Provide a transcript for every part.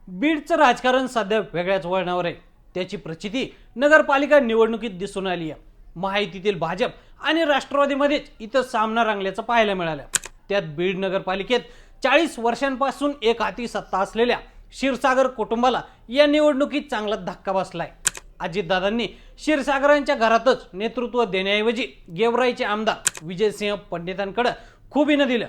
बीडचं राजकारण सध्या वेगळ्याच वळणावर आहे। त्याची प्रचिती नगरपालिका निवडणुकीत दिसून आली आहे। महायुतीतील भाजप आणि राष्ट्रवादीमध्ये इथं सामना रंगल्याचं पाहायला मिळालं। त्यात बीड नगरपालिकेत 40 वर्षांपासून एक हाती सत्ता असलेल्या क्षीरसागर कुटुंबाला या निवडणुकीत चांगला धक्का बसलाय। अजितदादांनी क्षीरसागरांच्या घरातच नेतृत्व देण्याऐवजी गेवराईचे आमदार विजयसिंह पंडितांकडे खुबीनं दिलं।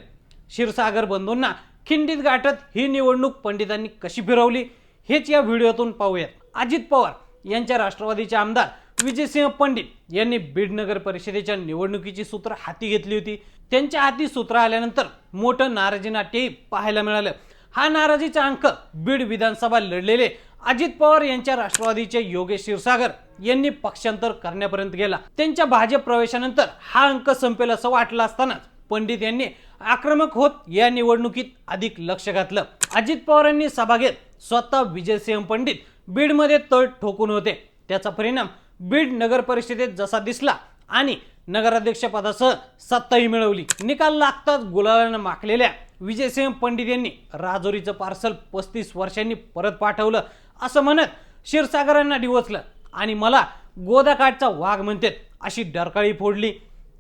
क्षीरसागर बंधूंना खिंडीत गाठत ही निवडणूक पंडितांनी कशी फिरवली हेच या व्हिडिओतून पाहूयात। अजित पवार यांच्या राष्ट्रवादीचे आमदार विजयसिंह पंडित यांनी बीड नगर परिषदेच्या निवडणुकीची सूत्र हाती घेतली होती। त्यांच्या हाती सूत्र आल्यानंतर मोठं नाराजी नाट्यही पाहायला मिळालं। हा नाराजीचा अंक बीड विधानसभा लढलेले अजित पवार यांच्या राष्ट्रवादीचे योगेश क्षीरसागर यांनी पक्षांतर करण्यापर्यंत गेला। त्यांच्या भाजप प्रवेशानंतर हा अंक संपेल असं वाटलं असतानाच पंडित यांनी आक्रमक होत या निवडणुकीत अधिक लक्ष घातलं। अजित पवारांनी सभा घेत स्वतः विजयसिंह पंडित बीडमध्ये तळ ठोकून होते। त्याचा परिणाम बीड नगर परिषदेत जसा दिसला आणि नगराध्यक्ष पदासह सत्ताही मिळवली। निकाल लागताच गुलालाने माखलेल्या विजयसिंह पंडित यांनी राजोरीचं पार्सल 35 वर्षांनी परत पाठवलं असं म्हणत क्षीरसागरांना डिवचलं आणि मला गोदाकाठचा वाघ म्हणतात अशी डरकाळी फोडली।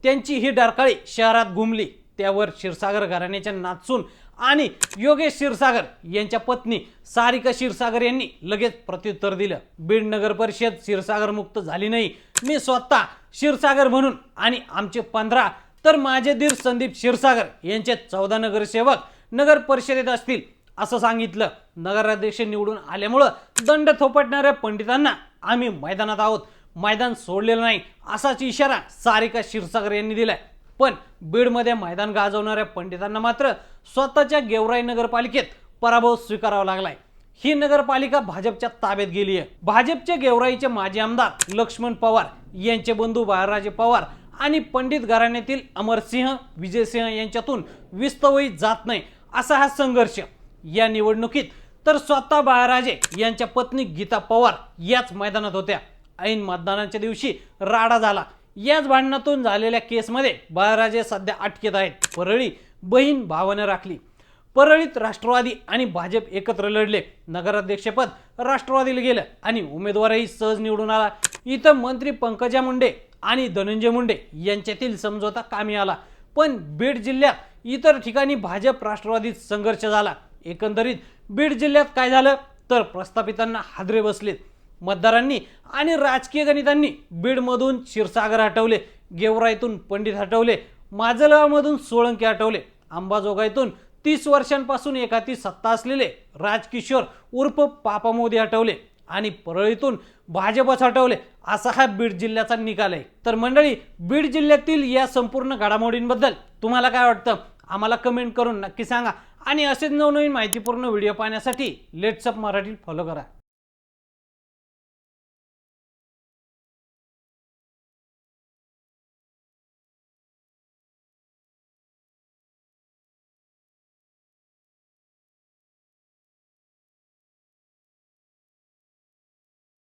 त्यांची ही डरकाळी शहरात घुमली। त्यावर क्षीरसागर घराण्याच्या नातसून आणि योगेश क्षीरसागर यांच्या पत्नी सारिका क्षीरसागर यांनी लगेच प्रत्युत्तर दिलं। बीड नगर परिषद क्षीरसागर मुक्त झाली नाही। मी स्वतः क्षीरसागर म्हणून आणि आमचे 15 तर माझे दीर संदीप क्षीरसागर यांचे 14 नगरसेवक नगर परिषदेत असतील असं सांगितलं। नगराध्यक्ष निवडून आल्यामुळे दंड थोपटणाऱ्या पंडितांना आम्ही मैदानात आहोत, मैदान सोडलेलं नाही असाच इशारा सारिका क्षीरसागर यांनी दिलाय। पण बीडमध्ये मैदान गाजवणाऱ्या पंडितांना मात्र स्वतःच्या गेवराई नगरपालिकेत पराभव स्वीकारावा लागलाय। ही नगरपालिका भाजपच्या ताब्यात गेली आहे। भाजपचे गेवराईचे माजी आमदार लक्ष्मण पवार यांचे बंधू बाळराजे पवार आणि पंडित घराण्यातील अमरसिंह विजयसिंह यांच्यातून विस्तवही जात नाही असा हा संघर्ष या निवडणुकीत। तर स्वतः बाळराजे यांच्या पत्नी गीता पवार याच मैदानात होत्या। ऐन मतदानाच्या दिवशी राडा झाला। याच भांडणातून झालेल्या केसमध्ये बाळराजे सध्या अटकेत आहेत। परळी बहीण भावाने राखली। परळीत राष्ट्रवादी आणि भाजप एकत्र लढले। नगराध्यक्षपद राष्ट्रवादीला गेलं आणि उमेदवारही सहज निवडून आला। इथं मंत्री पंकजा मुंडे आणि धनंजय मुंडे यांच्यातील समझोता कामी आला। पण बीड जिल्ह्यात इतर ठिकाणी भाजप राष्ट्रवादीत संघर्ष झाला। एकंदरीत बीड जिल्ह्यात काय झालं तर प्रस्थापितांना हादरे बसलेत। मतदारांनी आणि राजकीय गणितांनी बीडमधून क्षीरसागर हटवले, गेवराईतून पंडित हटवले, माजलगावमधून सोळंकी हटवले, अंबाजोगाईतून 30 वर्षांपासून एकाती सत्ता असलेले राजकिशोर उर्फ पापा मोदी हटवले आणि परळीतून भाजपच हटवले असा हा बीड जिल्ह्याचा निकाल आहे। तर मंडळी, बीड जिल्ह्यातील या संपूर्ण घडामोडींबद्दल तुम्हाला काय वाटतं आम्हाला कमेंट करून नक्की सांगा आणि असेच नवनवीन माहितीपूर्ण व्हिडिओ पाहण्यासाठी लेट्स अप मराठी फॉलो करा।